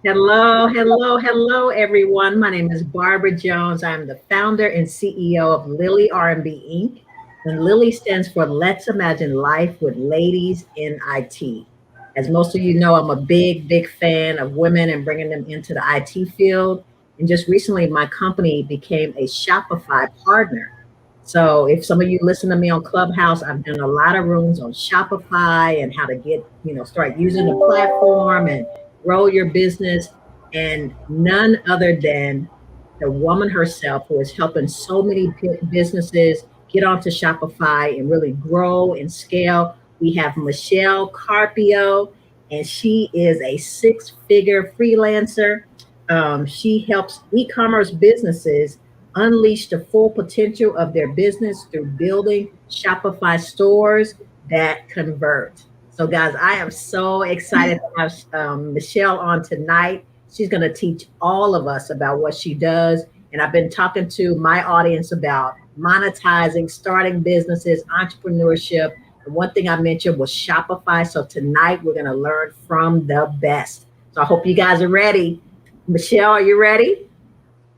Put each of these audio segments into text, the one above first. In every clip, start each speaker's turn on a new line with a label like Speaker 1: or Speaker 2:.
Speaker 1: Hello, everyone. My name is Barbara Jones. I'm the founder and CEO of Lily R&B Inc. And Lily stands for Let's Imagine Life with Ladies in IT. As most of you know, I'm a big fan of women and bringing them into the IT field. And just recently, my company became a Shopify partner. So if some of you listen to me on Clubhouse, I've done a lot of rooms on Shopify and how to start using the platform and grow your business. And none other than the woman herself who is helping so many businesses get onto Shopify and really grow and scale. We have Mechelle Carpio, and she is a six-figure freelancer. She helps e-commerce businesses unleash the full potential of their business through building Shopify stores that convert. So, guys, I am so excited to have Mechelle on tonight. She's going to teach all of us about what she does. And I've been talking to my audience about monetizing, starting businesses, entrepreneurship. And one thing I mentioned was Shopify. So tonight we're going to learn from the best. So I hope you guys are ready. Mechelle, are you ready?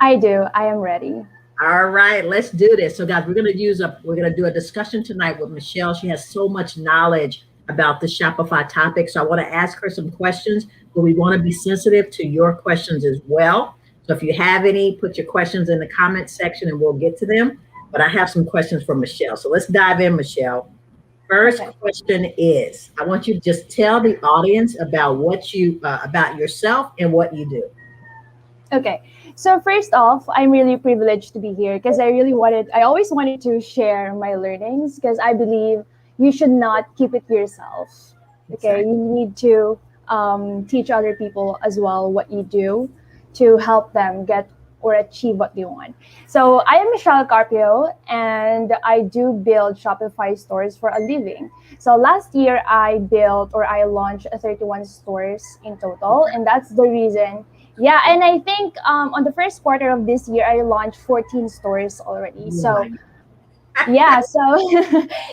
Speaker 2: I do. I am ready.
Speaker 1: All right, let's do this. So guys, we're going to do a discussion tonight with Mechelle. She has so much knowledge about the Shopify topic. So I want to ask her some questions, but we want to be sensitive to your questions as well. So if you have any, put your questions in the comment section and we'll get to them. But I have some questions for Mechelle. So let's dive in, Mechelle. First question is, I want you to just tell the audience about about yourself and what you do.
Speaker 2: Okay. So first off, I'm really privileged to be here because I always wanted to share my learnings because I believe you should not keep it to yourself. Okay. Exactly. You need to teach other people as well what you do to help them get or achieve what they want. So I am Mechelle Carpio and I do build Shopify stores for a living. So last year I launched 31 stores in total, and that's the reason. Yeah, and I think on the first quarter of this year I launched 14 stores already. So yeah,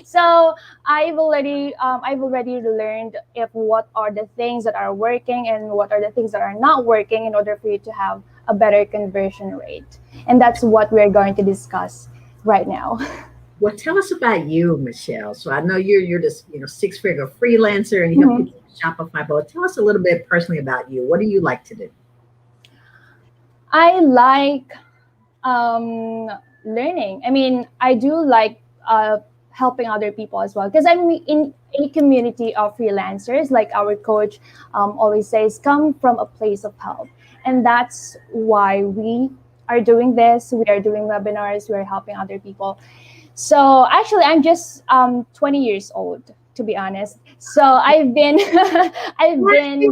Speaker 2: so I've already learned what are the things that are working and what are the things that are not working in order for you to have a better conversion rate. And that's what we're going to discuss right now.
Speaker 1: Well, tell us about you, Mechelle. So I know you're this six-figure freelancer and you help people with Shopify, but tell us a little bit personally about you. What do you like to do?
Speaker 2: I like learning. I mean, I do like helping other people as well because I'm in a community of freelancers. Like our coach always says, come from a place of help. And that's why we are doing this. We are doing webinars. We are helping other people. So actually, I'm just 20 years old, to be honest. So I've been doing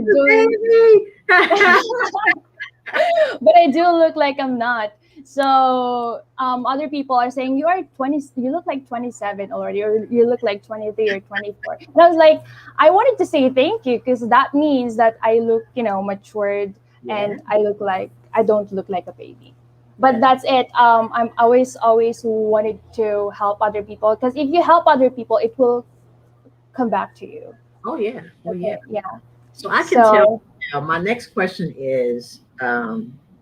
Speaker 2: but I do look like I'm not. So other people are saying you are 20, you look like 27 already, or you look like 23 or 24. And I was like, I wanted to say thank you because that means that I look, matured, and I don't look like a baby. But that's it. I'm always wanted to help other people because if you help other people, it will come back to you.
Speaker 1: Oh yeah.
Speaker 2: Yeah.
Speaker 1: So I can tell. My next question is,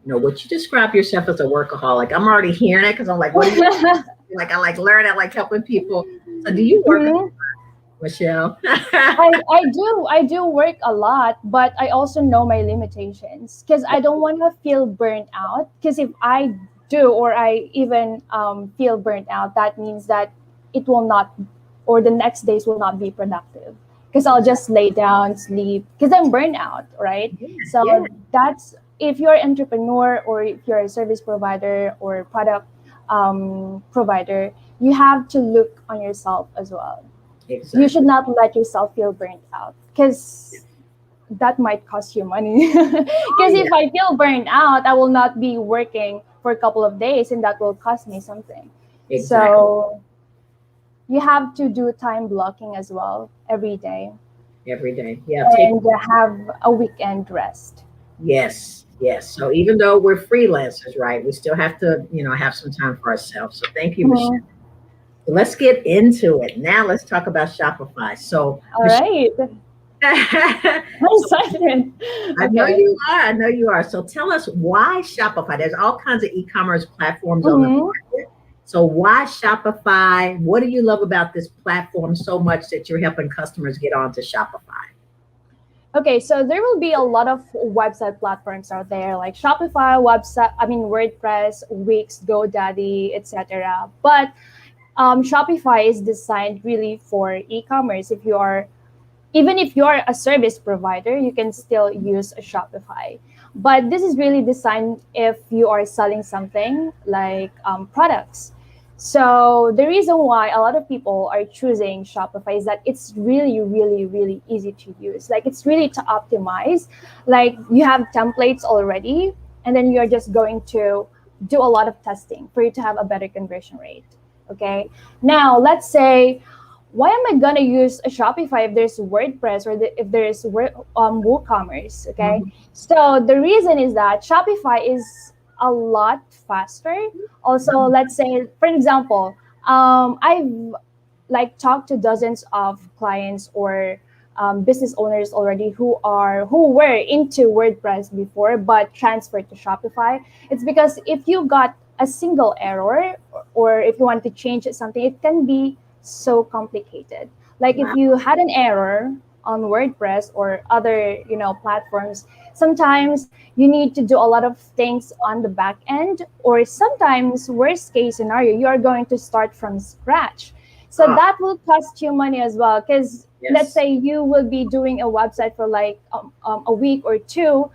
Speaker 1: would you describe yourself as a workaholic? I'm already hearing it because I'm like, what do you like? I like learning, I like helping people. So do you work, Mechelle?
Speaker 2: I do work a lot, but I also know my limitations because I don't want to feel burnt out. Because if I do, or I even feel burnt out, that means that it will not, or the next days will not be productive. Because I'll just lay down, sleep, because I'm burnt out, right? So that's, if you're an entrepreneur or if you're a service provider or product provider, you have to look on yourself as well. Exactly. You should not let yourself feel burnt out because that might cost you money. Because if I feel burnt out, I will not be working for a couple of days and that will cost me something. Exactly. So you have to do time blocking as well every day.
Speaker 1: Yeah.
Speaker 2: And have a weekend rest.
Speaker 1: Yes. So even though we're freelancers, right, we still have to, have some time for ourselves. So thank you, Mechelle. So let's get into it. Now let's talk about Shopify. So
Speaker 2: all right. I'm
Speaker 1: So
Speaker 2: excited.
Speaker 1: I know
Speaker 2: Okay.
Speaker 1: you are. I know you are. So tell us why Shopify. There's all kinds of e-commerce platforms on the
Speaker 2: Hmm.
Speaker 1: market. So why Shopify? What do you love about this platform so much that you're helping customers get onto Shopify?
Speaker 2: Okay, so there will be a lot of website platforms out there like Shopify, WordPress, Wix, GoDaddy, etc. But Shopify is designed really for e-commerce. Even if you're a service provider, you can still use a Shopify. But this is really designed if you are selling something like products. So the reason why a lot of people are choosing Shopify is that it's really, really, really easy to use. Like it's really to optimize. Like you have templates already, and then you're just going to do a lot of testing for you to have a better conversion rate. Okay. Now let's say, why am I gonna use a Shopify if there's WordPress or if there's WooCommerce? Okay,
Speaker 1: Mhm.
Speaker 2: so the reason is that Shopify is a lot faster. Also, let's say, for example, I've like talked to dozens of clients or business owners already who were into WordPress before but transferred to Shopify. It's because if you got a single error or if you want to change something, it can be so complicated. Like if
Speaker 1: Wow.
Speaker 2: you had an error on WordPress or other platforms, sometimes you need to do a lot of things on the back end, or sometimes worst case scenario you are going to start from scratch. So
Speaker 1: Ah,
Speaker 2: that will cost you money as well, because let's
Speaker 1: yes.
Speaker 2: say you will be doing a website for like a week or two.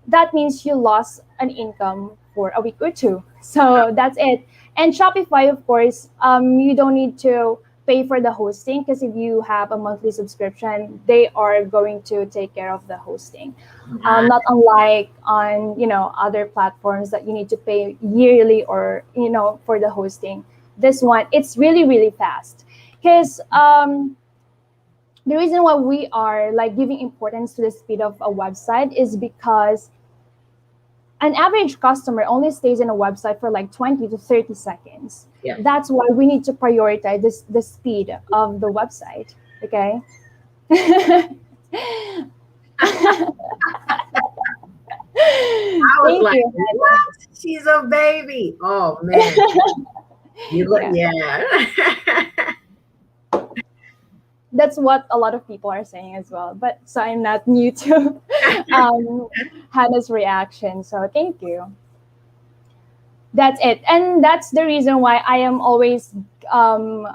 Speaker 2: That means you lost an income for a week or two.
Speaker 1: Ah,
Speaker 2: So that's it. And Shopify, of course, you don't need to pay for the hosting, because if you have a monthly subscription, they are going to take care of the hosting.
Speaker 1: nice.
Speaker 2: Not unlike on other platforms that you need to pay yearly or for the hosting. This one, it's really really fast, because the reason why we are like giving importance to the speed of a website is because an average customer only stays in a website for like 20 to 30 seconds.
Speaker 1: Yeah.
Speaker 2: That's why we need to prioritize the speed of the website. Okay.
Speaker 1: I was
Speaker 2: Thank
Speaker 1: like,
Speaker 2: you, Hannah.
Speaker 1: what? She's a baby. Oh man. You look,
Speaker 2: Yeah,
Speaker 1: yeah.
Speaker 2: that's what a lot of people are saying as well. But so I'm not new to um, Hannah's reaction. So thank you. That's it, and that's the reason why I am always um,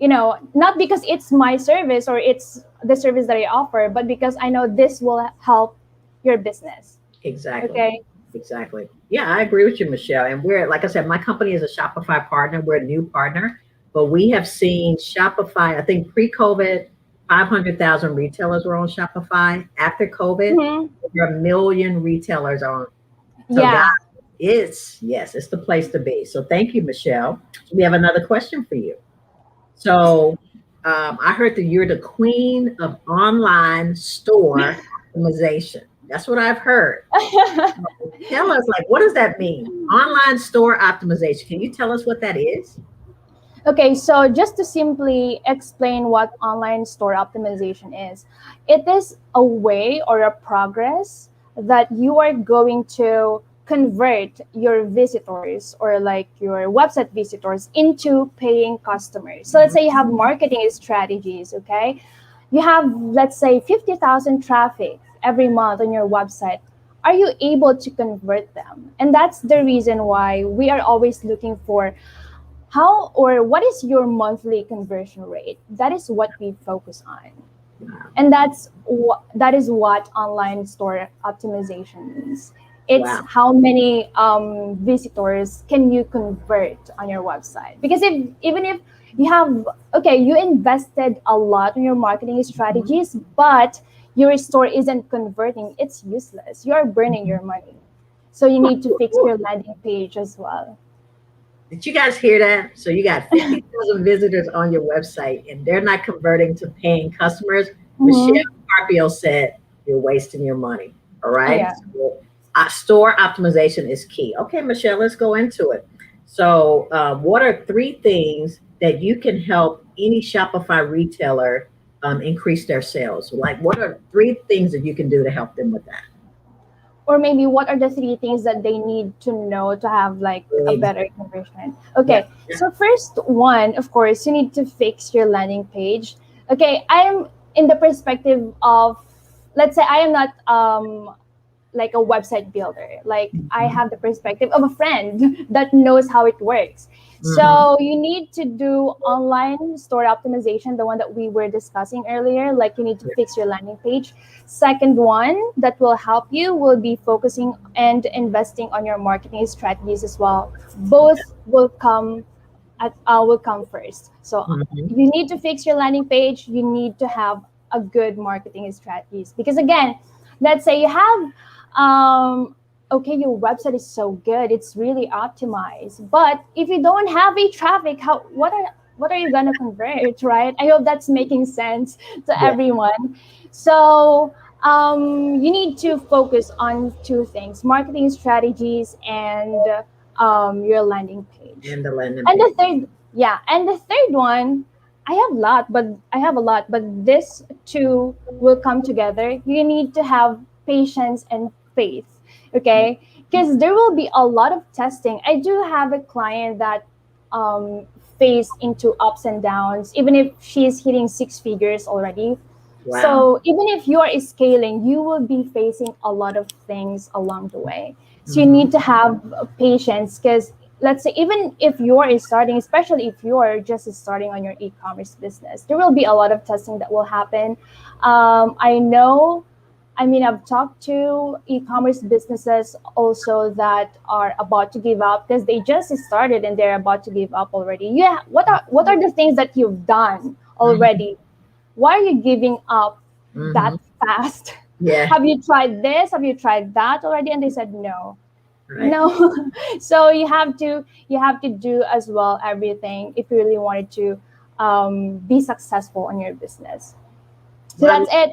Speaker 2: not because it's my service or it's the service that I offer, but because I know this will help your business.
Speaker 1: Exactly.
Speaker 2: Okay.
Speaker 1: Exactly. Yeah, I agree with you, Michelle. And we're, like I said, my company is a Shopify partner. We're a new partner, but we have seen Shopify, I think pre-COVID, 500,000 retailers were on Shopify. After COVID,
Speaker 2: Hmm.
Speaker 1: there are a million retailers on. So guys,
Speaker 2: Yeah.
Speaker 1: yes, it's the place to be. So thank you, Michelle. We have another question for you. So I heard that you're the queen of online store optimization. That's what I've heard. Tell us, like, what does that mean? Online store optimization. Can you tell us what that is?
Speaker 2: Okay, so just to simply explain what online store optimization is, it is a way or a progress that you are going to convert your visitors or like your website visitors into paying customers. So let's say you have marketing strategies, okay? You have, let's say, 50,000 traffic every month on your website. Are you able to convert them? And that's the reason why we are always looking for how or what is your monthly conversion rate. That is what we focus on,
Speaker 1: Wow.
Speaker 2: and that is what online store optimization means. It's
Speaker 1: Wow.
Speaker 2: how many visitors can you convert on your website, because if even if you have, okay, you invested a lot in your marketing strategies, but your store isn't converting, it's useless, you're burning your money. So you need to fix your landing page as well.
Speaker 1: Did you guys hear that? So you got 50,000 visitors on your website and they're not converting to paying customers. Michelle
Speaker 2: Hmm.
Speaker 1: Carpio said you're wasting your money. All right.
Speaker 2: Yeah.
Speaker 1: So, store optimization is key. Okay, Michelle, let's go into it. So, what are three things that you can help any Shopify retailer increase their sales? Like, what are three things that you can do to help them with that?
Speaker 2: Or maybe what are the three things that they need to know to have like a better conversion? Okay,
Speaker 1: Yeah.
Speaker 2: so first one, of course, you need to fix your landing page. Okay, I'm in the perspective of, let's say I am not like a website builder. Like I
Speaker 1: Mhm.
Speaker 2: have the perspective of a friend that knows how it works.
Speaker 1: Mhm.
Speaker 2: So you need to do online store optimization, the one that we were discussing earlier. Like you need to fix your landing page. Second one that will help you will be focusing and investing on your marketing strategies as well. Both will come first. So
Speaker 1: Mhm.
Speaker 2: you need to fix your landing page. You need to have a good marketing strategies because again, let's say you have okay, your website is so good, it's really optimized, but if you don't have a traffic, how what are you gonna convert, right? I hope that's making sense to
Speaker 1: Yeah.
Speaker 2: everyone. So you need to focus on two things: marketing strategies and your landing page.
Speaker 1: And the landing
Speaker 2: And
Speaker 1: page.
Speaker 2: the third, yeah, and the third one, I have a lot, but this two will come together. You need to have patience and faith, okay? Because there will be a lot of testing. I do have a client that um, faced into ups and downs, even if she's hitting six figures already.
Speaker 1: Wow.
Speaker 2: So even if you are scaling, you will be facing a lot of things along the way. So you need
Speaker 1: Mhm.
Speaker 2: to have patience because let's say even if you're starting, especially if you're just starting on your e-commerce business, there will be a lot of testing that will happen. I know, I mean, I've talked to e-commerce businesses also that are about to give up because they just started and they're about to give up already. Yeah, what are the things that you've done
Speaker 1: Mhm.
Speaker 2: already? Why are you giving up that
Speaker 1: Mhm.
Speaker 2: fast?
Speaker 1: Yeah.
Speaker 2: Have you tried this? Have you tried that already? And they said no.
Speaker 1: Right.
Speaker 2: No. So you have to do as well everything if you really wanted to be successful in your business. So
Speaker 1: Well,
Speaker 2: that's it.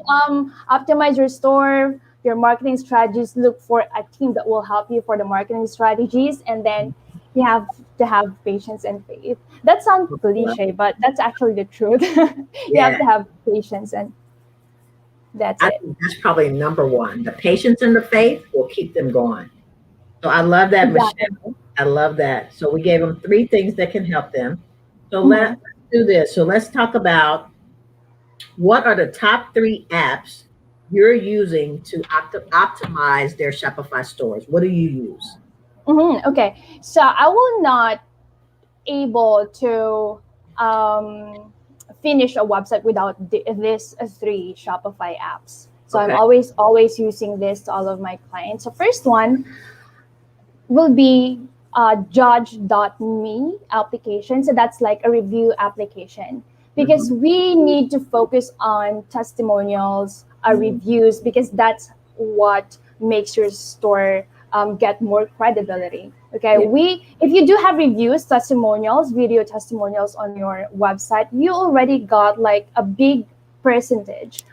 Speaker 2: Optimize your store, your marketing strategies. Look for a team that will help you for the marketing strategies, and then you have to have patience and faith. That sounds cliche, but that's actually the truth. You have
Speaker 1: yeah.
Speaker 2: to have patience, and that's
Speaker 1: I
Speaker 2: it.
Speaker 1: think that's probably number one. The patience and the faith will keep them going. So I love that, Michelle.
Speaker 2: Exactly.
Speaker 1: I love that. So we gave them three things that can help them. So let's
Speaker 2: Mhm.
Speaker 1: do this. So let's talk about what are the top three apps you're using to optimize their Shopify stores? What do you use?
Speaker 2: Okay, so I will not able to finish a website without this three Shopify apps. So I'm
Speaker 1: Okay.
Speaker 2: always using this to all of my clients. So first one will be judge.me application. So that's like a review application because
Speaker 1: Mhm.
Speaker 2: we need to focus on testimonials, reviews, because that's what makes your store get more credibility. Okay,
Speaker 1: Yeah.
Speaker 2: we if you do have reviews, testimonials, video testimonials on your website, you already got like a big percentage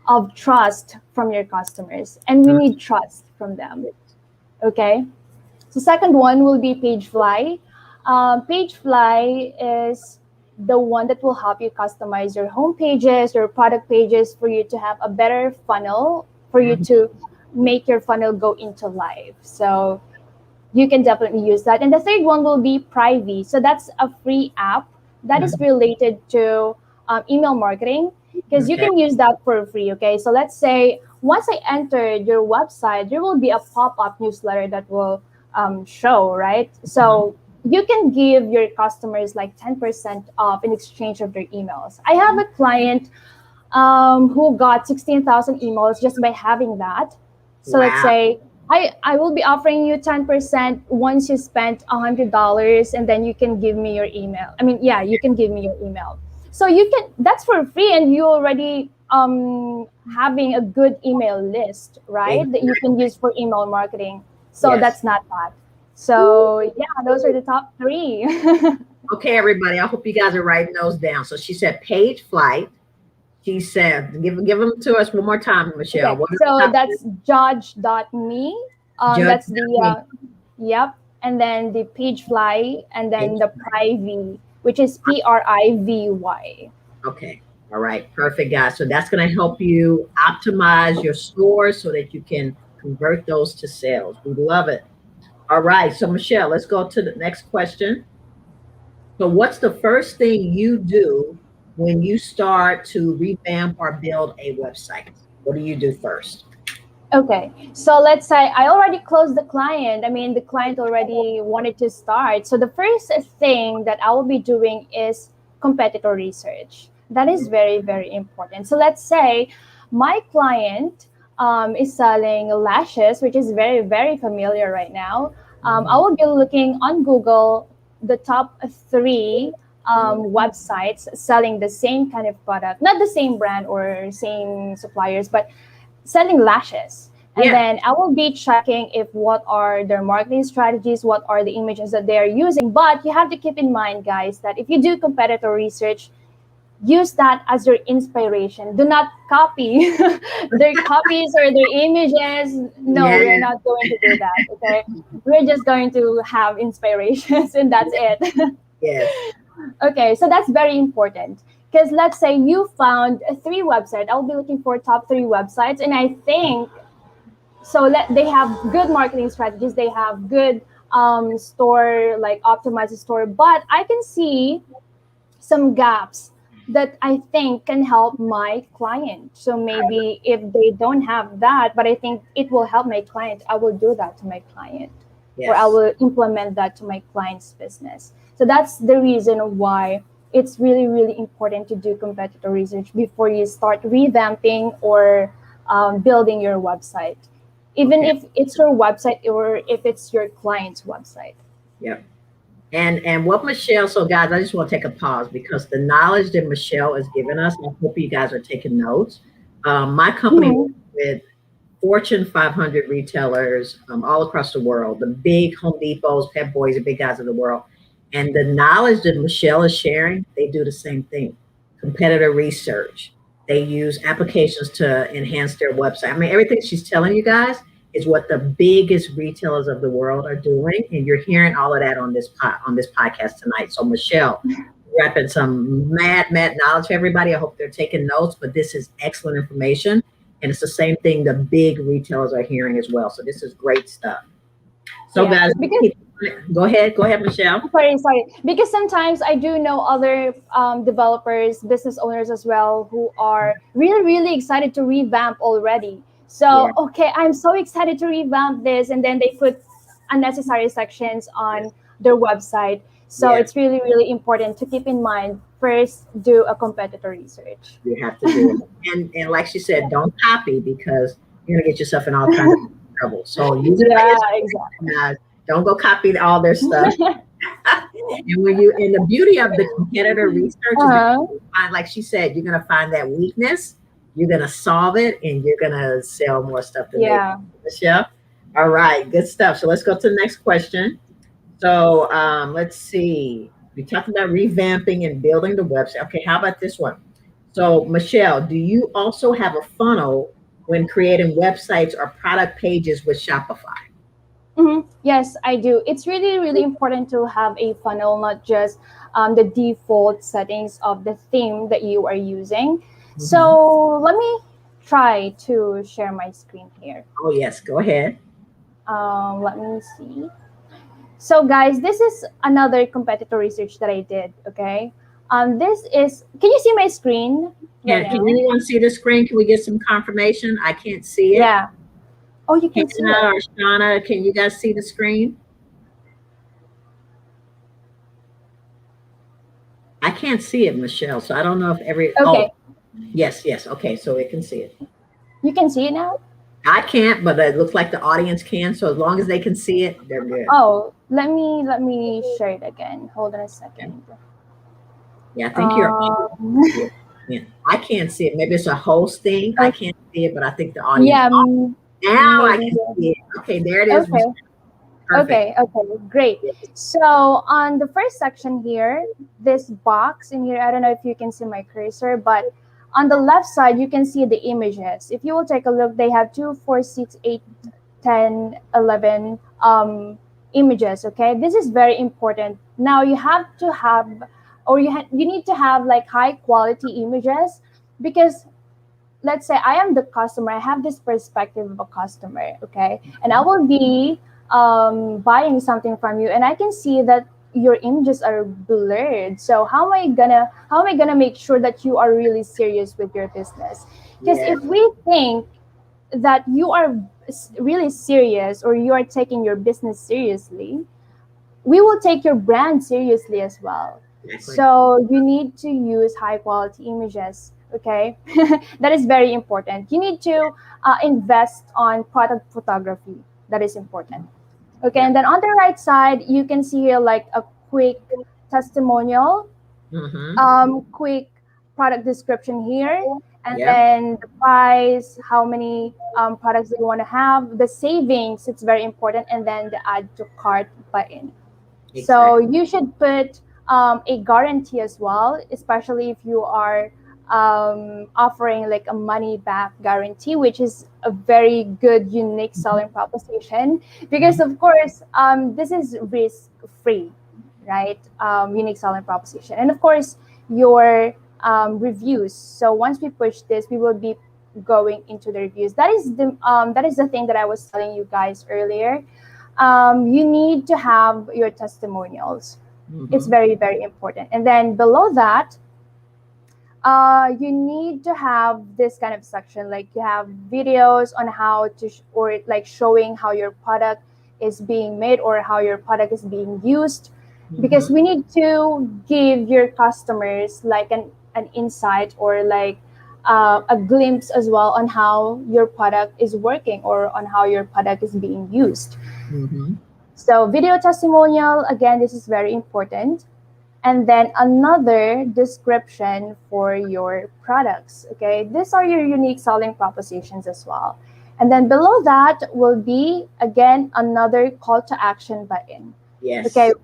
Speaker 2: of trust from your customers, and we
Speaker 1: Mhm.
Speaker 2: need trust from them. Okay, so second one will be Pagefly. Pagefly is the one that will help you customize your home pages, your product pages for you to have a better funnel, for you
Speaker 1: Mhm.
Speaker 2: to make your funnel go into live. So you can definitely use that. And the third one will be Privy. So that's a free app that is
Speaker 1: Mhm.
Speaker 2: related to email marketing because you
Speaker 1: Okay.
Speaker 2: can use that for free. Okay, so let's say once I entered your website, there will be a pop-up newsletter that will show, right?
Speaker 1: Mhm.
Speaker 2: So you can give your customers like 10% off in exchange of their emails. I have a client who got 16,000 emails just by having that. So let's
Speaker 1: Wow.
Speaker 2: say I will be offering you 10% once you spent $100, and then you can give me your email. I mean, yeah, you can give me your email. So you can, that's for free, and you already having a good email list, right? That you can
Speaker 1: Exactly.
Speaker 2: use for email marketing. So
Speaker 1: Yes.
Speaker 2: that's not bad. So yeah, those are the top three.
Speaker 1: Okay, everybody. I hope you guys are writing those down. So she said page flight. She said, give them to us one more time, Michelle.
Speaker 2: Okay,
Speaker 1: What are the
Speaker 2: so
Speaker 1: top three?
Speaker 2: that's judge.me.
Speaker 1: Judge
Speaker 2: That's the
Speaker 1: me.
Speaker 2: yep, and then the Pagefly, and then
Speaker 1: Page
Speaker 2: the
Speaker 1: flight.
Speaker 2: Privy, which is Privy.
Speaker 1: Okay. All right, perfect, guys. So that's going to help you optimize your store so that you can convert those to sales. We love it. All right, so Michelle, let's go to the next question. So, what's the first thing you do when you start to revamp or build a website? What do you do first?
Speaker 2: Okay, so let's say I already closed the client. I mean, the client already wanted to start. So the first thing that I will be doing is competitor research. That is very, very important. So let's say my client is selling lashes, which is very, very familiar right now. I
Speaker 1: Mhm.
Speaker 2: will be looking on Google the top three websites selling the same kind of product, not the same brand or same suppliers, but selling lashes. And
Speaker 1: Yeah,
Speaker 2: then I will be checking if what are their marketing strategies, what are the images that they are using. But you have to keep in mind, guys, that if you do competitor research, use that as your inspiration. Do not copy their copies or their images. No,
Speaker 1: yeah,
Speaker 2: we're not going to do that. Okay, we're just going to have inspirations, and that's it.
Speaker 1: yes.
Speaker 2: Okay, so that's very important because let's say you found three websites. I'll be looking for top three websites, and I think so. They have good marketing strategies. They have good store like optimized store, but I can see some gaps that I think can help my client. So maybe if they don't have that, but I think it will help my client, I will do that to my client or I
Speaker 1: Yes.
Speaker 2: will implement that to my client's business. So that's the reason why it's really, really important to do competitor research before you start revamping or building your website, even
Speaker 1: Okay.
Speaker 2: if it's your website or if it's your client's website.
Speaker 1: Yep. And what Michelle, so guys, I just want to take a pause because the knowledge that Michelle has given us, I hope you guys are taking notes. My company
Speaker 2: Mhm.
Speaker 1: works with Fortune 500 retailers all across the world, the big Home Depots, Pep Boys, the big guys of the world. And the knowledge that Michelle is sharing, they do the same thing. Competitor research. They use applications to enhance their website. I mean, everything she's telling you guys is what the biggest retailers of the world are doing, and you're hearing all of that on this podcast tonight. So, Michelle, wrapping some mad knowledge for everybody. I hope they're taking notes, but this is excellent information. And it's the same thing the big retailers are hearing as well. So this is great stuff. So
Speaker 2: Yeah,
Speaker 1: guys,
Speaker 2: because
Speaker 1: go ahead, Michelle.
Speaker 2: sorry. Because sometimes I do know other developers, business owners as well, who are really, really excited to revamp already.
Speaker 1: Yeah,
Speaker 2: So, okay, I'm so excited to revamp this. And then they put unnecessary sections on their website. So,
Speaker 1: yeah,
Speaker 2: it's really, really important to keep in mind first, do a competitor research.
Speaker 1: you have to do it. And like she said, don't copy because you're gonna get yourself in all kinds of trouble. So use it for
Speaker 2: Yeah,
Speaker 1: inspiration,
Speaker 2: exactly.
Speaker 1: guys. Don't go copy all their stuff. And when you and the beauty of the competitor research is that
Speaker 2: Uh-huh.
Speaker 1: you find, like she said, you're gonna find that weakness, you're gonna solve it, and you're gonna sell more stuff than they
Speaker 2: Yeah.
Speaker 1: Michelle. All right, good stuff. So let's go to the next question. So let's see. We talked about revamping and building the website. Okay, how about this one? So Michelle, do you also have a funnel when creating websites or product pages with Shopify?
Speaker 2: Yes, I do. It's really, really important to have a funnel, not just the default settings of the theme that you are using.
Speaker 1: Mhm.
Speaker 2: So let me try to share my screen here.
Speaker 1: Oh yes, go ahead.
Speaker 2: Let me see. So, guys, this is another competitor research that I did. Okay. This is. Can you see my screen right
Speaker 1: Can
Speaker 2: now?
Speaker 1: anyone see the screen? Can we get some confirmation? I can't see it.
Speaker 2: Yeah. Oh, you can see
Speaker 1: Hannah
Speaker 2: it.
Speaker 1: or Shauna, can you guys see the screen? I can't see it, Michelle. So I don't know if
Speaker 2: Okay.
Speaker 1: yes, yes. Okay, so we can see it.
Speaker 2: You can see it now.
Speaker 1: I can't, but it looks like the audience can. So as long as they can see it, they're good.
Speaker 2: Oh, let me share it again. Hold on a
Speaker 1: Okay.
Speaker 2: second.
Speaker 1: Yeah, I think you're.
Speaker 2: Um,
Speaker 1: Yeah, I can't see it. Maybe it's a host thing. I
Speaker 2: okay.
Speaker 1: can't see it, but I think the audience.
Speaker 2: Yeah,
Speaker 1: Now I
Speaker 2: maybe.
Speaker 1: can see it. Okay, there it is.
Speaker 2: Okay.
Speaker 1: Perfect.
Speaker 2: Okay, great. So on the first section here, this box in here, I don't know if you can see my cursor, but on the left side, you can see the images. If you will take a look, they have 2, 4, 6, 8, 10, 11 images. Okay, this is very important. Now you have to have or you need to have like high quality images, because let's say I am the customer, I have this perspective of a customer, okay, and I will be buying something from you, and I can see that your images are blurred. So how am I gonna make sure that you are really serious with your business? Because
Speaker 1: Yeah.
Speaker 2: if we think that you are really serious, or you are taking your business seriously, we will take your brand seriously as well.
Speaker 1: Exactly.
Speaker 2: So you need to use high quality images. Okay, that is very important. You need to invest on product photography. That is important. Okay,
Speaker 1: Yeah.
Speaker 2: and then on the right side, you can see here like a quick testimonial,
Speaker 1: Mm-hmm.
Speaker 2: quick product description here, and
Speaker 1: Yeah.
Speaker 2: then the price, how many products do you want to have, the savings, it's very important, and then the add to cart button. So
Speaker 1: Exactly.
Speaker 2: you should put a guarantee as well, especially if you are offering like a money back guarantee, which is a very good, unique selling proposition. Because,
Speaker 1: Mhm.
Speaker 2: of course, this is risk free, right? Unique selling proposition. And of course, your reviews. So once we push this, we will be going into the reviews. That is the thing that I was telling you guys earlier. You need to have your testimonials. It's
Speaker 1: Mhm.
Speaker 2: very, very important. And then below that, you need to have this kind of section, like you have videos on how to or like showing how your product is being made, or how your product is being used, because
Speaker 1: Mhm.
Speaker 2: we need to give your customers like an insight, or like a glimpse as well on how your product is working, or on how your product is being used.
Speaker 1: Mhm.
Speaker 2: So video testimonial, again, this is very important. And then another description for your products. Okay, these are your unique selling propositions as well. And then below that will be again another call to action button. Okay,
Speaker 1: Yes.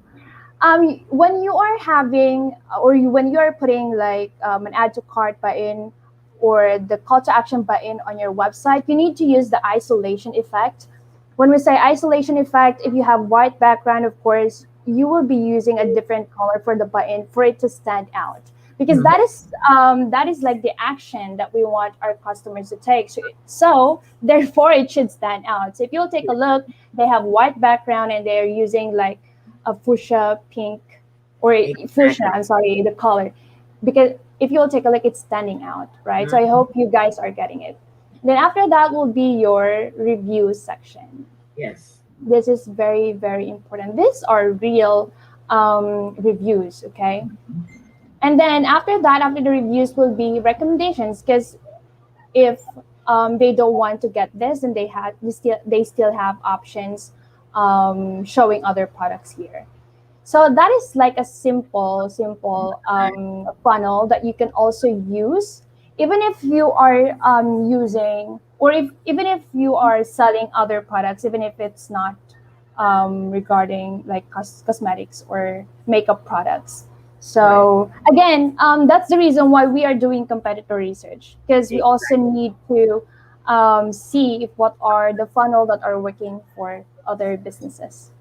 Speaker 2: when you are having, when you are putting like an add to cart button, or the call to action button on your website, you need to use the isolation effect. When we say isolation effect, if you have white background, of course you will be using a different color for the button for it to stand out, because
Speaker 1: Mhm.
Speaker 2: that is like the action that we want our customers to take. So therefore it should stand out. So if you'll take a look, they have white background and they're using like a fuchsia pink, or fuchsia,
Speaker 1: Exactly.
Speaker 2: I'm sorry, the color. Because if you'll take a look, it's standing out, right? So I
Speaker 1: Mhm.
Speaker 2: hope you guys are getting it. Then after that will be your review section.
Speaker 1: Yes.
Speaker 2: This is very, very important. These are real reviews, okay? And then after that, after the reviews will be recommendations, because if they don't want to get this, then they still have options showing other products here. So that is like a simple funnel that you can also use, even if you are using, or if even if you are selling other products, even if it's not regarding like cosmetics or makeup products.
Speaker 1: Right.
Speaker 2: So again, that's the reason why we are doing competitor research, because we also
Speaker 1: Exactly.
Speaker 2: need to see if what are the funnel that are working for other businesses.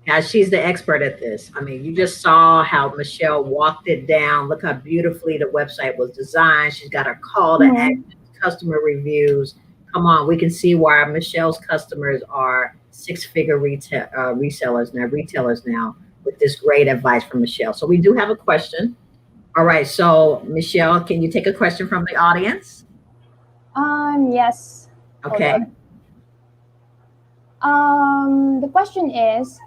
Speaker 1: Yeah, she's the expert at this. I mean, you just saw how Michelle walked it down. Look how beautifully the website was designed. She's got her call to
Speaker 2: Mhm.
Speaker 1: action, customer reviews. Come on, we can see why Michelle's customers are six-figure retailers now with this great advice from Michelle. So we do have a question. All right, so Michelle, can you take a question from the audience?
Speaker 2: Yes. Hold
Speaker 1: Okay.
Speaker 2: on. The question is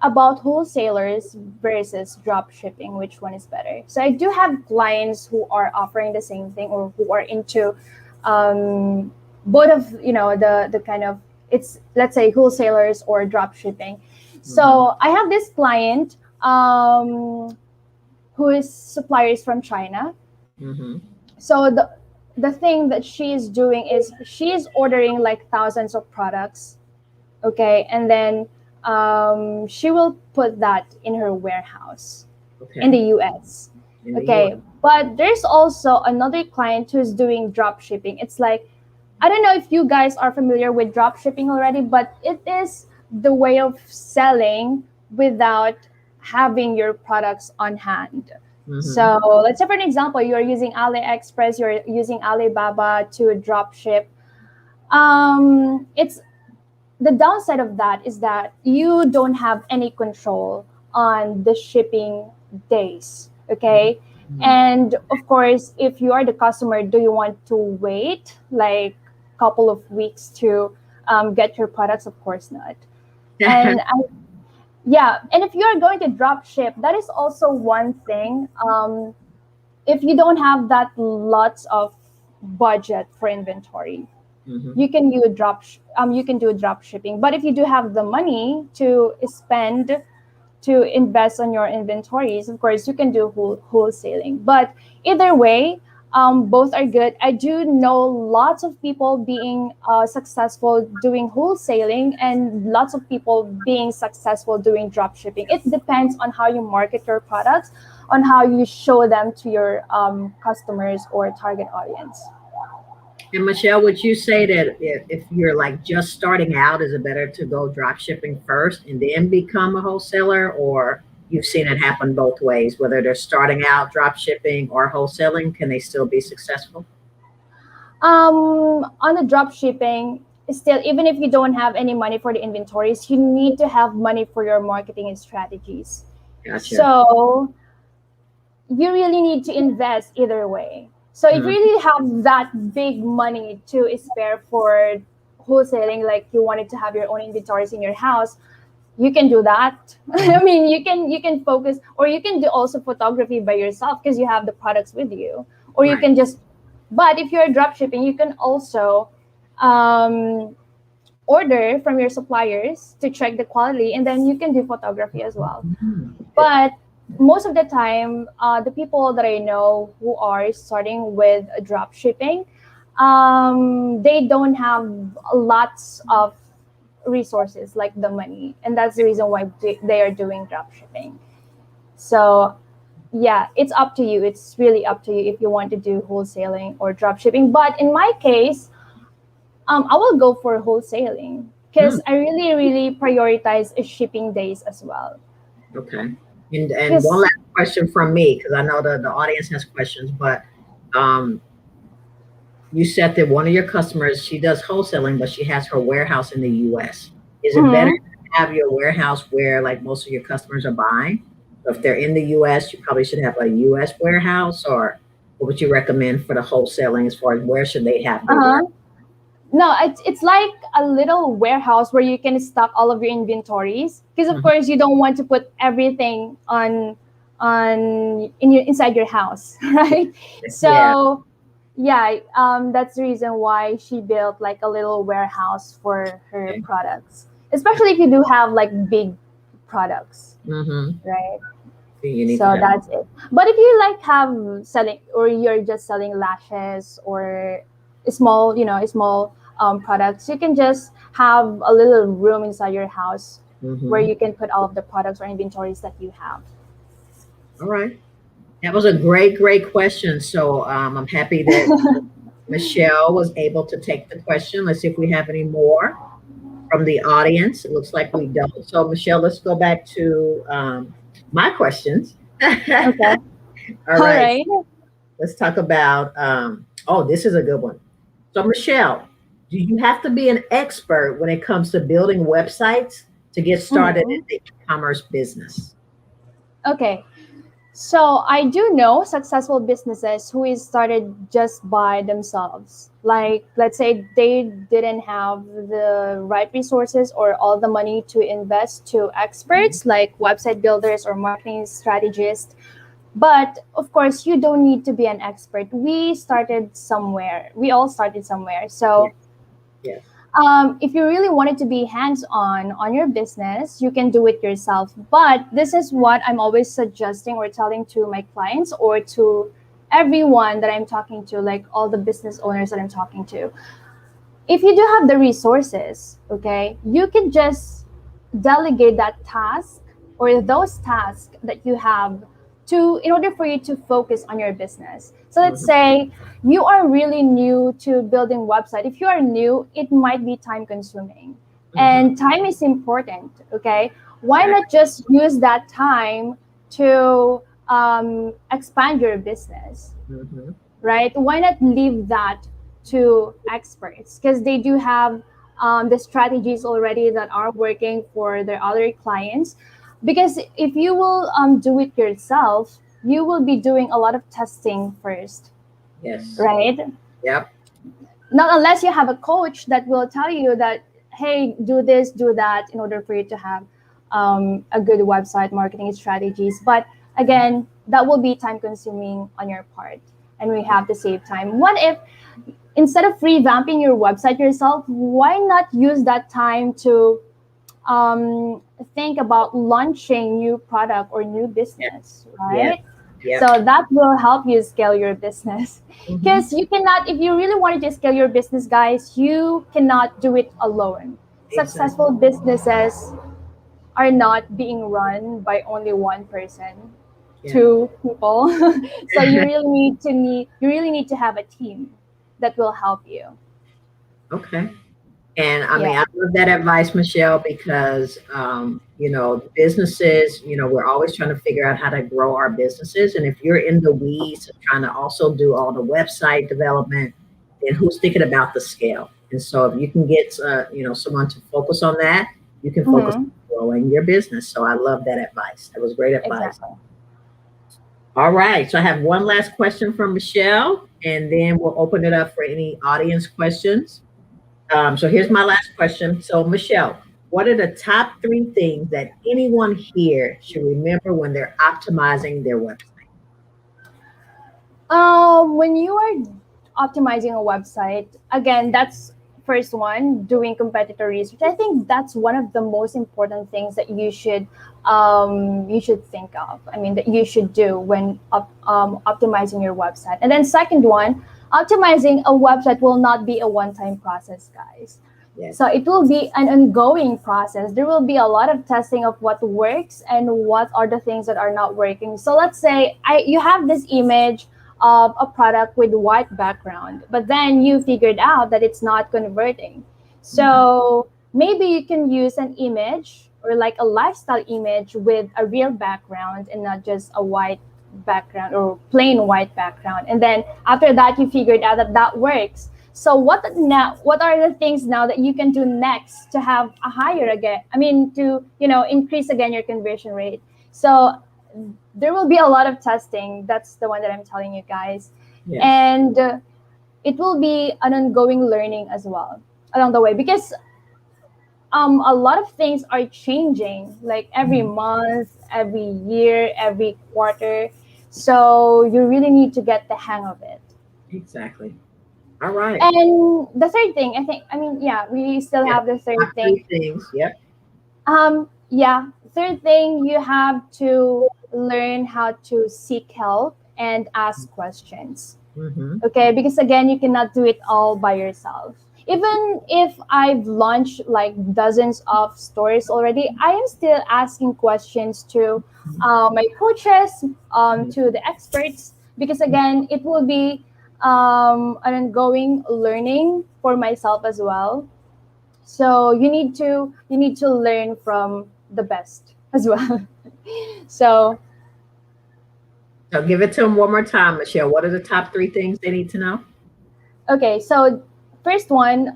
Speaker 2: about wholesalers versus drop shipping. Which one is better? So I do have clients who are offering the same thing, or who are into um, both of the kind of, it's, let's say, wholesalers or drop shipping.
Speaker 1: Hmm.
Speaker 2: So I have this client who is suppliers from China.
Speaker 1: Hmm.
Speaker 2: So the thing that she is doing is she is ordering like thousands of products, okay, and then she will put that in her warehouse in the
Speaker 1: Okay.
Speaker 2: US.
Speaker 1: In the U.S.
Speaker 2: Okay, but there's also another client who's doing drop shipping. It's like, I don't know if you guys are familiar with drop shipping already, but it is the way of selling without having your products on hand.
Speaker 1: Mm-hmm.
Speaker 2: So let's say, for an example, you're using AliExpress, you're using Alibaba to drop ship. It's the downside of that is that you don't have any control on the shipping days. Okay.
Speaker 1: Mm-hmm.
Speaker 2: And of course, if you are the customer, do you want to wait like a couple of weeks to get your products? Of course not. And yeah, and if you're going to drop ship, that is also one thing. If you don't have that lots of budget for inventory,
Speaker 1: Mm-hmm.
Speaker 2: you can do drop shipping. But if you do have the money to spend to invest on your inventories, of course you can do wholesaling. But either way, both are good. I do know lots of people being successful doing wholesaling and lots of people being successful doing drop shipping. It depends on how you market your products, on how you show them to your customers or target audience.
Speaker 1: And Michelle, would you say that if you're like just starting out, is it better to go drop shipping first and then become a wholesaler? Or you've seen it happen both ways, whether they're starting out drop shipping or wholesaling, can they still be successful?
Speaker 2: On the drop shipping, still, even if you don't have any money for the inventories, you need to have money for your marketing and strategies.
Speaker 1: Gotcha.
Speaker 2: So you really need to invest either way. So if you
Speaker 1: Mm-hmm.
Speaker 2: really have that big money to spare for wholesaling, like you wanted to have your own inventories in your house, you can do that. I mean, you can focus, or you can do also photography by yourself because you have the products with you, or you
Speaker 1: Right.
Speaker 2: can just. But if you're drop shipping, you can also um, order from your suppliers to check the quality, and then you can do photography as well.
Speaker 1: Mhm.
Speaker 2: But most of the time, the people that I know who are starting with drop shipping, they don't have lots of resources like the money, and that's the reason why they are doing drop shipping. So yeah, it's up to you. It's really up to you if you want to do wholesaling or drop shipping. But in my case, I will go for wholesaling
Speaker 1: Mm,
Speaker 2: because I really, really prioritize shipping days as well.
Speaker 1: okay. And one
Speaker 2: Because
Speaker 1: last question from me, because I know the audience has questions, but um, you said that one of your customers, she does wholesaling, but she has her warehouse in the US. Is it better
Speaker 2: mhm.
Speaker 1: to have your warehouse where like most of your customers are buying? So if they're in the US, you probably should have a US warehouse, or what would you recommend for the wholesaling as far as where should they have their warehouse?
Speaker 2: Uh-huh. No, it's like a little warehouse where you can stock all of your inventories. Because of
Speaker 1: Mhm.
Speaker 2: course you don't want to put everything inside your house, right?
Speaker 1: Yeah.
Speaker 2: So yeah, that's the reason why she built like a little warehouse for her
Speaker 1: Okay.
Speaker 2: products, especially if you do have like big products,
Speaker 1: Mm-hmm.
Speaker 2: right?
Speaker 1: You need to
Speaker 2: So
Speaker 1: have.
Speaker 2: that's it. But if you like have selling, or you're just selling lashes or small products, you can just have a little room inside your house where
Speaker 1: Mm-hmm.
Speaker 2: you can put all of the products or inventories that you have.
Speaker 1: All right. That was a great, great question. So I'm happy that Michelle was able to take the question. Let's see if we have any more from the audience. It looks like we don't. So, Michelle, let's go back to my questions. All
Speaker 2: Okay. All
Speaker 1: right.
Speaker 2: right.
Speaker 1: Let's talk about, oh, this is a good one. So, Michelle, do you have to be an expert when it comes to building websites to get started in
Speaker 2: Mhm.
Speaker 1: the e-commerce business?
Speaker 2: Okay. So I do know successful businesses who is started just by themselves. Like let's say they didn't have the right resources or all the money to invest to
Speaker 1: Mhm.
Speaker 2: experts like website builders or marketing strategists. But of course, you don't need to be an expert. We started somewhere. We all started somewhere.
Speaker 1: Yes,
Speaker 2: So
Speaker 1: yes.
Speaker 2: if you really wanted to be hands on your business, you can do it yourself. But this is what I'm always suggesting or telling to my clients or to everyone that I'm talking to, like all the business owners that I'm talking to. If you do have the resources, okay, you can just delegate that task or those tasks that you have to in order for you to focus on your business. So let's
Speaker 1: Mhm.
Speaker 2: say you are really new to building website. If you are new, it might be time consuming,
Speaker 1: Mhm.
Speaker 2: and time is important, okay? Why
Speaker 1: Right.
Speaker 2: not just use that time to expand your business,
Speaker 1: Hmm.
Speaker 2: right? Why not leave that to experts? Because they do have the strategies already that are working for their other clients. Because if you will do it yourself, you will be doing a lot of testing first,
Speaker 1: Yes.
Speaker 2: right?
Speaker 1: Yep.
Speaker 2: Not unless you have a coach that will tell you that, hey, do this, do that, in order for you to have a good website marketing strategies. But again, that will be time consuming on your part, and we have to save time. What if instead of revamping your website yourself, why not use that time to um, think about launching new product or new
Speaker 1: Yes.
Speaker 2: business,
Speaker 1: Yes.
Speaker 2: right?
Speaker 1: Yep.
Speaker 2: So that will help you scale your business.
Speaker 1: Hmm.
Speaker 2: Because you cannot, if you really wanted to scale your business, guys, you cannot do it alone.
Speaker 1: Exactly.
Speaker 2: Successful businesses are not being run by only one person,
Speaker 1: Yeah.
Speaker 2: two people. So you really need to have a team that will help you.
Speaker 1: Okay. And I
Speaker 2: Yeah.
Speaker 1: mean, I love that advice, Michelle, because, businesses, we're always trying to figure out how to grow our businesses. And if you're in the weeds of trying to also do all the website development, then who's thinking about the scale? And so if you can get, someone to focus on that, you can focus
Speaker 2: Hmm.
Speaker 1: on growing your business. So I love that advice. That was great advice.
Speaker 2: Exactly.
Speaker 1: All right. So I have one last question from Michelle, and then we'll open it up for any audience questions. So here's my last question. So, Michelle, what are the top three things that anyone here should remember when they're optimizing their website?
Speaker 2: When you are optimizing a website, again, that's first one, doing competitor research. I think that's one of the most important things that you should think of. I mean, that you should do when optimizing your website. And then second one, optimizing a website will not be a one-time process, guys. So
Speaker 1: Yes.
Speaker 2: it will be an ongoing process. There will be a lot of testing of what works and what are the things that are not working. So let's say you have this image of a product with white background, but then you figured out that it's not converting.
Speaker 1: Mhm.
Speaker 2: So maybe you can use an image or like a lifestyle image with a real background and not just a white background or plain white background. And then after that, you figured out that that works. So what are the things now that you can do next to have a higher again? I mean, to increase again your conversion rate. So there will be a lot of testing. That's the one that I'm telling you guys,
Speaker 1: Yes.
Speaker 2: and it will be an ongoing learning as well along the way because a lot of things are changing like every
Speaker 1: Mhm.
Speaker 2: month, every year, every quarter. So you really need to get the hang of it.
Speaker 1: Exactly. All right.
Speaker 2: And the third thing, I mean, yeah, we still
Speaker 1: Yeah.
Speaker 2: have the
Speaker 1: Top
Speaker 2: third thing.
Speaker 1: three things. Yep.
Speaker 2: Yeah, third thing, you have to learn how to seek help and ask questions.
Speaker 1: Mm-hmm.
Speaker 2: Okay, because again, you cannot do it all by yourself. Even if I've launched like dozens of stores already, I am still asking questions to my coaches, to the experts, because again, it will be an ongoing learning for myself as well. So you need to learn from the best as well. So
Speaker 1: So give it to them one more time, Michelle. What are the top three things they need to know?
Speaker 2: okay, so first one,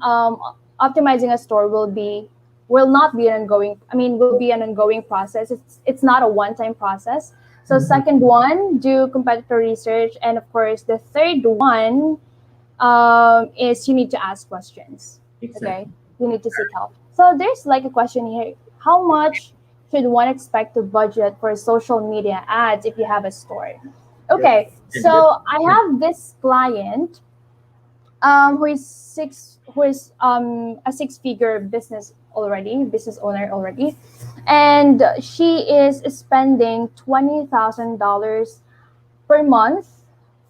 Speaker 2: optimizing a store will not be an ongoing. I mean, will be an ongoing process. It's not a one time process. So
Speaker 1: Mm-hmm.
Speaker 2: second one, do competitor research, and of course the third one is you need to ask questions. Okay,
Speaker 1: Exactly.
Speaker 2: you need to seek help. So there's like a question here: how much should one expect to budget for social media ads if you have a store?
Speaker 1: Good.
Speaker 2: Okay,
Speaker 1: And good.
Speaker 2: so I have this client who is a six-figure business owner already, and she is spending $20,000 per month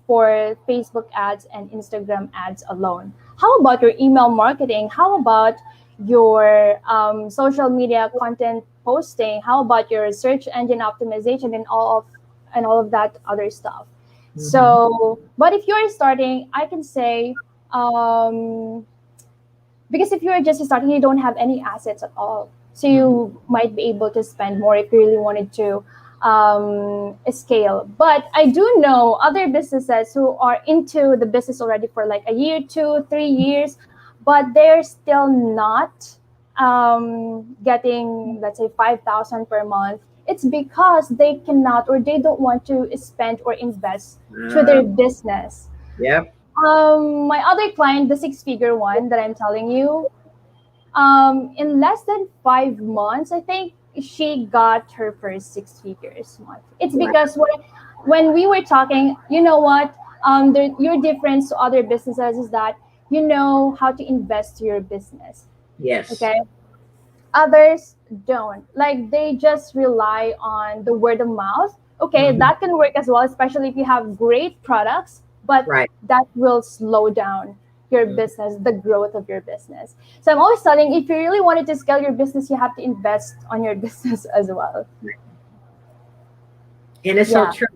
Speaker 2: for Facebook ads and Instagram ads alone. How about your email marketing? How about your social media content posting? How about your search engine optimization and all of that other stuff?
Speaker 1: Mm-hmm.
Speaker 2: So, but if you're starting, I can say um, because if you're just starting, you don't have any assets at all. So you might be able to spend more if you really wanted to scale. But I do know other businesses who are into the business already for like a year, 2, 3 years, but they're still not getting, let's say, 5,000 per month. It's because they cannot or they don't want to spend or invest to
Speaker 1: Uh,
Speaker 2: their business.
Speaker 1: yep.
Speaker 2: My other client, the six-figure one that I'm telling you, in less than 5 months, I think she got her first six figures month. It's
Speaker 1: Wow.
Speaker 2: because when we were talking, you know what? Your difference to other businesses is that you know how to invest to your business.
Speaker 1: Yes.
Speaker 2: Okay, others don't. Like they just rely on the word of mouth. Okay,
Speaker 1: Mhm.
Speaker 2: that can work as well, especially if you have great products, but
Speaker 1: Right.
Speaker 2: that will slow down your
Speaker 1: Mhm.
Speaker 2: business, the growth of your business. So I'm always telling, if you really wanted to scale your business, you have to invest on your business as well.
Speaker 1: And it's so
Speaker 2: Yeah.
Speaker 1: true.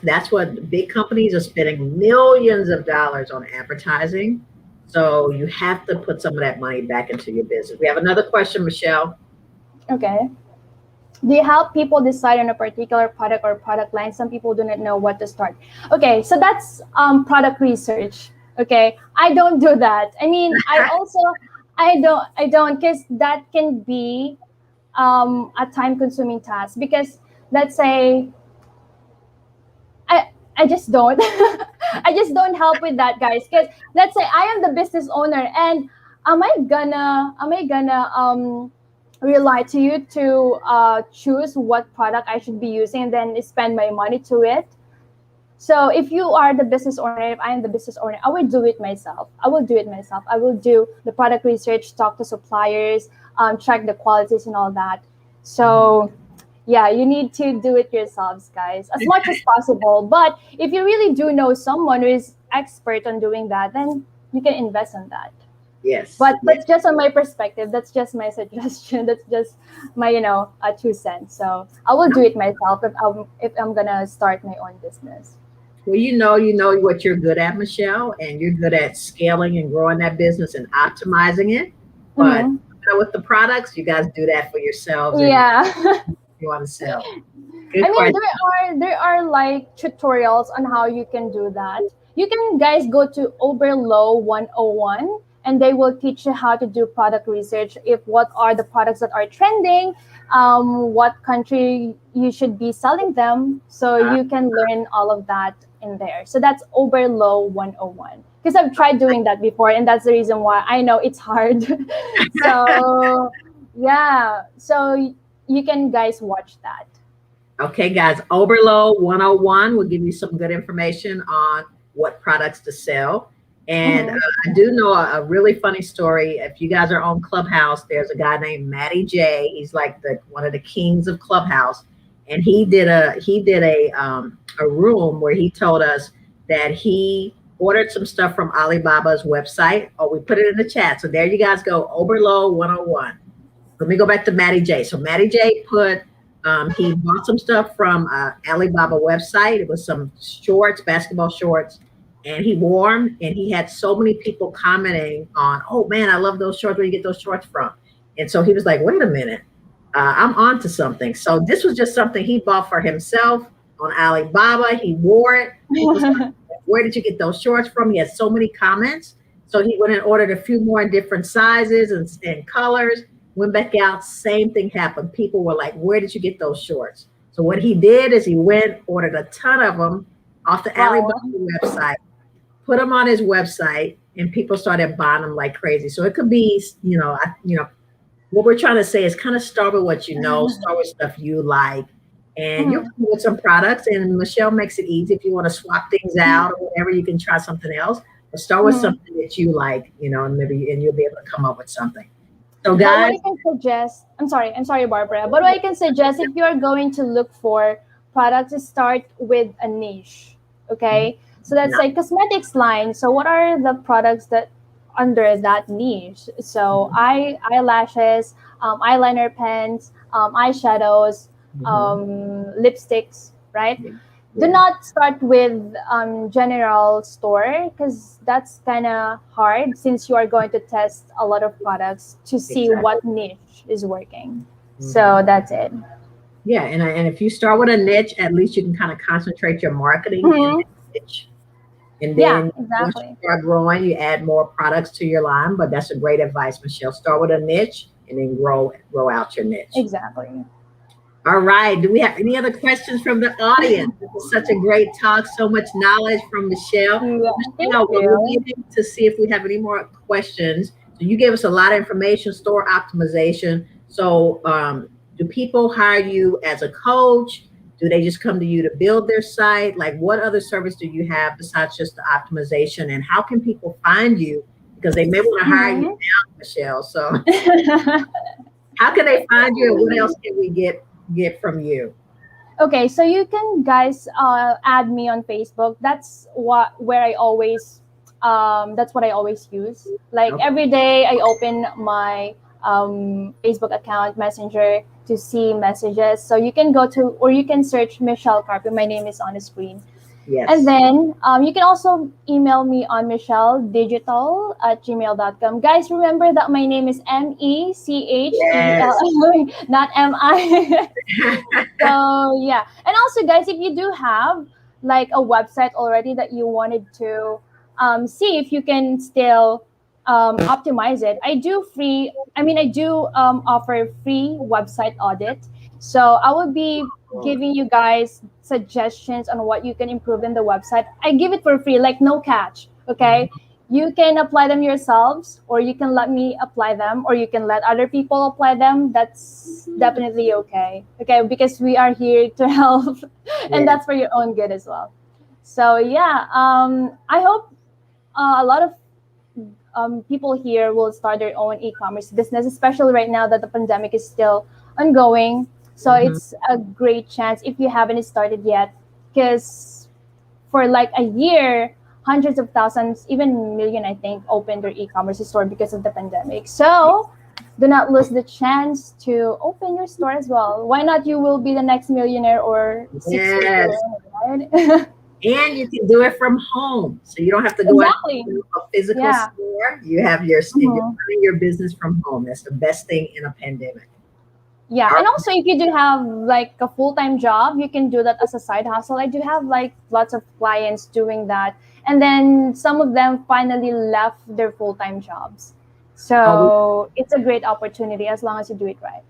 Speaker 1: That's what big companies are spending millions of dollars on advertising. So you have to put some of that money back into your business. We have another question, Michelle.
Speaker 2: Okay. Do you help people decide on a particular product or product line? Some people do not know what to start. Okay, so that's product research. Okay, I don't do that. I mean, I don't because that can be a time consuming task because let's say I just don't I just don't help with that, guys, because let's say I am the business owner and am I gonna rely to you to choose what product I should be using and then spend my money to it. So if you are the business owner, if I am the business owner, I will do it myself. I will do the product research, talk to suppliers, check the qualities and all that. So yeah, you need to do it yourselves, guys, as much as possible. But if you really do know someone who is expert on doing that, then you can invest on that.
Speaker 1: Yes.
Speaker 2: But
Speaker 1: Yes.
Speaker 2: that's just on my perspective. That's just my suggestion. That's just my 2 cents. So I will do it myself if I'm gonna start my own business.
Speaker 1: Well, you know what you're good at, Michelle, and you're good at scaling and growing that business and optimizing it. But
Speaker 2: Hmm.
Speaker 1: with the products, you guys do that for yourselves and
Speaker 2: Yeah.
Speaker 1: you want to sell.
Speaker 2: I
Speaker 1: Good
Speaker 2: mean,
Speaker 1: question.
Speaker 2: there are like tutorials on how you can do that. You can guys go to Oberlow 101 and they will teach you how to do product research. If what are the products that are trending, what country you should be selling them, so
Speaker 1: Uh,
Speaker 2: you can learn all of that in there. So that's Oberlow 101. Because I've tried doing that before, and that's the reason why I know it's hard. So yeah, so you can guys watch that.
Speaker 1: Okay, guys, Overload 101 will give you some good information on what products to sell. And
Speaker 2: Mhm.
Speaker 1: I do know a really funny story. If you guys are on Clubhouse, there's a guy named Matty J. He's like the one of the kings of Clubhouse, and he did a room where he told us that he ordered some stuff from Alibaba's website. Oh, we put it in the chat. So there you guys go, Overload 101. Let me go back to Matty J. So Matty J he bought some stuff from Alibaba website. It was some shorts, basketball shorts, and he wore them. And he had so many people commenting on, "Oh man, I love those shorts. Where you get those shorts from?" And so he was like, "Wait a minute, I'm on to something." So this was just something he bought for himself on Alibaba. He wore it. People started, "Where did you get those shorts from?" He had so many comments. So he went and ordered a few more in different sizes and colors. Went back out, same thing happened. People were like, "Where did you get those shorts?" So what he did is he went, ordered a ton of them off the Alibaba
Speaker 2: Wow.
Speaker 1: website, put them on his website, and people started buying them like crazy. So it could be, what we're trying to say is kind of start with what you know, start with stuff you like, and you'll
Speaker 2: Mhm.
Speaker 1: come with some products. And Michelle makes it easy if you want to swap things out or whatever. You can try something else, but start with
Speaker 2: Mhm.
Speaker 1: something that you like, and maybe and you'll be able to come up with something. So,
Speaker 2: But what
Speaker 1: guys.
Speaker 2: I can suggest, I'm sorry, Barbara. But what I can suggest if you are going to look for products, is start with a niche. Okay, so that's
Speaker 1: Yeah.
Speaker 2: like cosmetics line. So what are the products that under that niche? So
Speaker 1: Mhm.
Speaker 2: eyelashes, eyeliner pens, eyeshadows,
Speaker 1: Mhm.
Speaker 2: lipsticks, right?
Speaker 1: Yeah.
Speaker 2: Do
Speaker 1: Yeah,
Speaker 2: not start with general store because that's kind of hard since you are going to test a lot of products to see
Speaker 1: exactly.
Speaker 2: what niche is working.
Speaker 1: Hmm.
Speaker 2: So that's it.
Speaker 1: Yeah, and if you start with a niche, at least you can kind of concentrate your marketing in
Speaker 2: Hmm.
Speaker 1: that niche. And
Speaker 2: Yeah,
Speaker 1: then once you
Speaker 2: exactly.
Speaker 1: start growing, you add more products to your line. But that's a great advice, Michelle. Start with a niche and then grow out your niche.
Speaker 2: Exactly.
Speaker 1: All right. Do we have any other questions from the audience? This was such a great talk, so much knowledge from Michelle.
Speaker 2: Yeah, thank
Speaker 1: Michelle, we're
Speaker 2: you.
Speaker 1: waiting to see if we have any more questions. So you gave us a lot of information, store optimization. So do people hire you as a coach? Do they just come to you to build their site? Like what other service do you have besides just the optimization? And how can people find you? Because they may want to hire you
Speaker 2: Mhm.
Speaker 1: now, Michelle. So how can they find you and what else can we get from you?
Speaker 2: Okay, so you can guys add me on Facebook. That's what I always use. Like
Speaker 1: Okay.
Speaker 2: every day I open my Facebook account messenger to see messages. So you can go to or you can search Michelle Carpio. My name is on the screen. And
Speaker 1: Yes.
Speaker 2: then you can also email me on michelledigital@gmail.com. Guys, remember that my name is
Speaker 1: Yes.
Speaker 2: Mechelle, not MI. So yeah, and also guys, if you do have like a website already that you wanted to see if you can still optimize it, I do offer free website audit. So I will be giving you guys suggestions on what you can improve in the website. I give it for free, like no catch. Okay,
Speaker 1: Mhm.
Speaker 2: you can apply them yourselves, or you can let me apply them, or you can let other people apply them. That's definitely okay. Okay, because we are here to help, and
Speaker 1: Yes.
Speaker 2: that's for your own good as well. So yeah, I hope a lot of people here will start their own e-commerce business, especially right now that the pandemic is still ongoing. So
Speaker 1: Mhm.
Speaker 2: it's a great chance if you haven't started yet, because for like a year, hundreds of thousands, even million, I think, opened their e-commerce store because of the pandemic. So do not lose the chance to open your store as well. Why not? You will be the next millionaire or six-figure
Speaker 1: Yes.
Speaker 2: earner, right?
Speaker 1: And you can do it from home. So you don't have to go out
Speaker 2: Exactly.
Speaker 1: to a physical
Speaker 2: Yeah.
Speaker 1: store. You have your and you're
Speaker 2: Mhm.
Speaker 1: running your business from home. That's the best thing in a pandemic.
Speaker 2: Yeah,
Speaker 1: All
Speaker 2: and also if you do have like a full-time job, you can do that as a side hustle. I do have like lots of clients doing that, and then some of them finally left their full-time jobs.
Speaker 1: right.
Speaker 2: So it's a great opportunity as long as you do it right.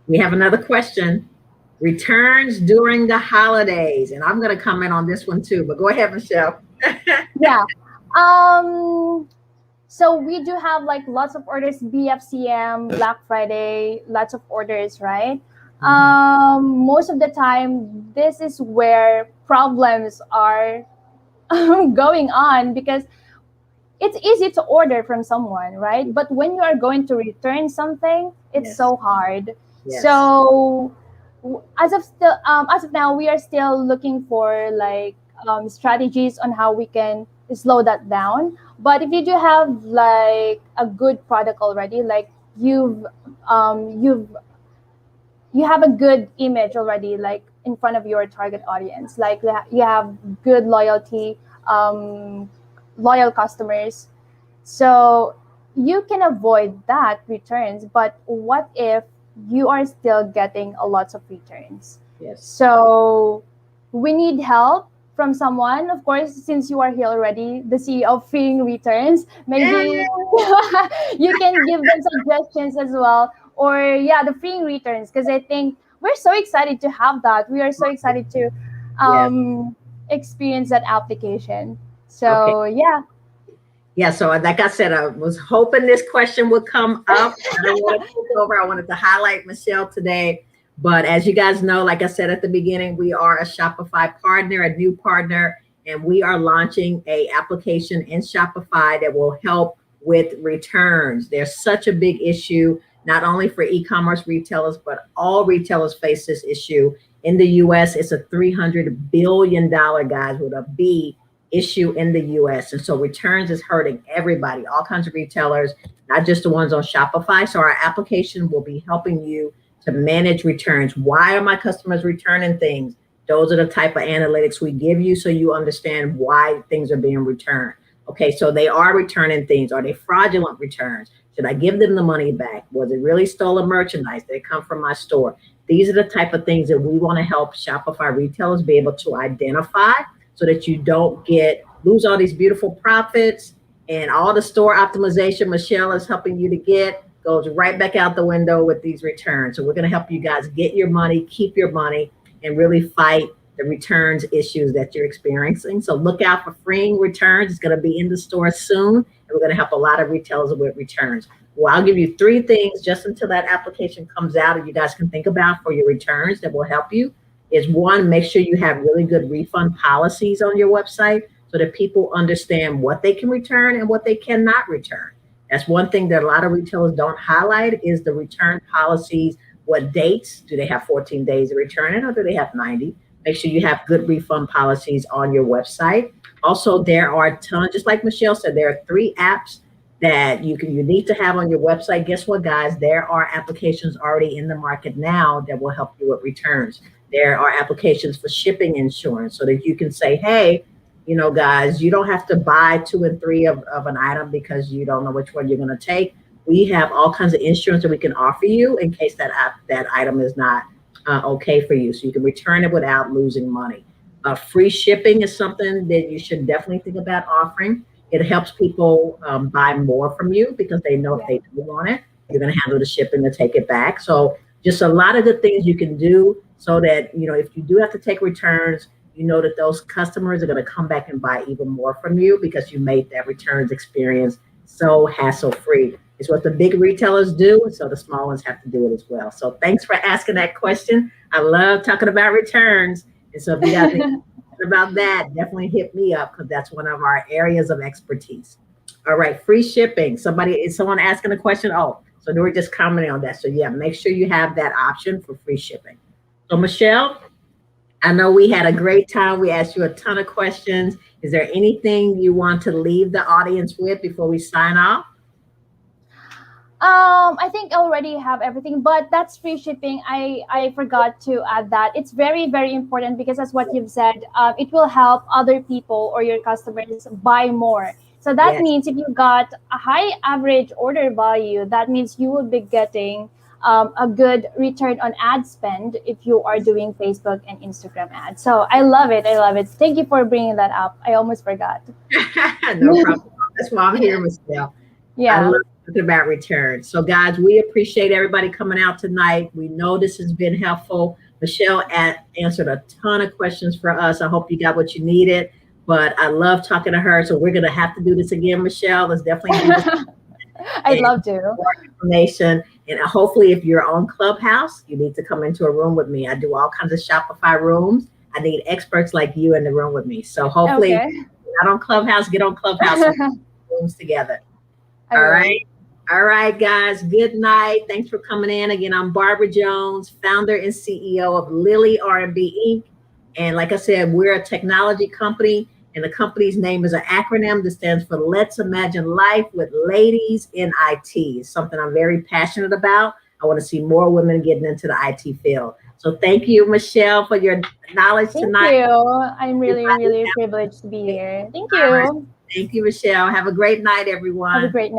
Speaker 1: We have another question. Returns during the holidays. And I'm going to comment on this one too, but go ahead, Michelle.
Speaker 2: Yeah. Um so we do have like lots of orders, BFCM, Black Friday, lots of orders, right?
Speaker 1: Mhm.
Speaker 2: Most of the time this is where problems are going on because it's easy to order from someone, right? But when you are going to return something, it's
Speaker 1: Yes.
Speaker 2: so hard.
Speaker 1: Yes.
Speaker 2: So as of now, we are still looking for like strategies on how we can slow that down. But if you do have like a good product already, like you've you have a good image already, like in front of your target audience, like you have good loyalty, um, loyal customers, so you can avoid that returns. But what if you are still getting a lot of returns?
Speaker 1: Yes.
Speaker 2: So we need help from someone, of course, since you are here already, the CEO of freeing returns. Maybe
Speaker 1: Yeah.
Speaker 2: you can give them suggestions as well. Or yeah, the freeing returns, because I think we're so excited to have that. We are so excited to
Speaker 1: Yeah.
Speaker 2: experience that application.
Speaker 1: Okay.
Speaker 2: So yeah.
Speaker 1: Yeah, so like I said, I was hoping this question would come up. I don't want to take over. I wanted to highlight Michelle today. But as you guys know, like I said at the beginning, we are a Shopify partner, a new partner, and we are launching a application in Shopify that will help with returns. There's such a big issue, not only for e-commerce retailers, but all retailers face this issue. In the US, it's a $300 billion, guys, with a B, issue in the US. And so returns is hurting everybody, all kinds of retailers, not just the ones on Shopify. So our application will be helping you to manage returns. Why are my customers returning things? Those are the type of analytics we give you so you understand why things are being returned. Okay, so they are returning things. Are they fraudulent returns? Should I give them the money back? Was it really stolen merchandise? Did it come from my store? These are the type of things that we want to help Shopify retailers be able to identify so that you don't lose all these beautiful profits, and all the store optimization Michelle is helping you to get goes right back out the window with these returns. So we're going to help you guys get your money, keep your money, and really fight the returns issues that you're experiencing. So look out for freeing returns. It's going to be in the store soon, and we're going to help a lot of retailers with returns. Well, I'll give you 3 things just until that application comes out and you guys can think about for your returns that will help you. Is 1, make sure you have really good refund policies on your website so that people understand what they can return and what they cannot return. That's one thing that a lot of retailers don't highlight is the return policies. What dates? Do they have 14 days to return it or do they have 90? Make sure you have good refund policies on your website. Also, there are tons, just like Michelle said, there are 3 apps that you need to have on your website. Guess what, guys? There are applications already in the market now that will help you with returns. There are applications for shipping insurance so that you can say, hey, guys, you don't have to buy 2 and 3 of an item because you don't know which one you're going to take. We have all kinds of insurance that we can offer you in case that item is not okay for you. So you can return it without losing money. Free shipping is something that you should definitely think about offering. It helps people buy more from you because they know if they do want it, you're going to handle the shipping to take it back. So just a lot of good things you can do so that, if you do have to take returns, you know that those customers are going to come back and buy even more from you because you made that returns experience so hassle-free. It's what the big retailers do, so the small ones have to do it as well. So thanks for asking that question. I love talking about returns. And so if you guys think about that, definitely hit me up because that's one of our areas of expertise. All right, free shipping. Is someone asking a question? Oh, so they were just commenting on that. So yeah, make sure you have that option for free shipping. So Michelle, I know we had a great time. We asked you a ton of questions. Is there anything you want to leave the audience with before we sign off?
Speaker 2: I think I already have everything, but that's free shipping. I forgot to add that. It's very, very important because that's what you've said. It will help other people or your customers buy more. So that means if you got a high average order value, that means you will be getting a good return on ad spend if you are doing Facebook and Instagram ads. So I love it. I love it. Thank you for bringing that up. I almost forgot.
Speaker 1: No problem. That's why I'm here, Michelle.
Speaker 2: Yeah.
Speaker 1: I love talking about returns. So guys, we appreciate everybody coming out tonight. We know this has been helpful. Michelle answered a ton of questions for us. I hope you got what you needed, but I love talking to her. So we're going to have to do this again, Michelle. Let's definitely do this.
Speaker 2: I'd love to.
Speaker 1: More information. And hopefully if you're on Clubhouse, you need to come into a room with me. I do all kinds of Shopify rooms. I need experts like you in the room with me. So hopefully if you're not on Clubhouse, get on Clubhouse and rooms together. All right. All right, guys. Good night. Thanks for coming in. Again, I'm Barbara Jones, founder and CEO of Lily R&B Inc. And like I said, we're a technology company, and the company's name is an acronym that stands for Let's Imagine Life with Ladies in IT. It's something I'm very passionate about. I want to see more women getting into the IT field. So thank you, Michelle, for your knowledge tonight.
Speaker 2: Thank you. I'm really, really privileged to be here. Thank you.
Speaker 1: Thank you, Michelle. Have a great night, everyone.
Speaker 2: Have a great night.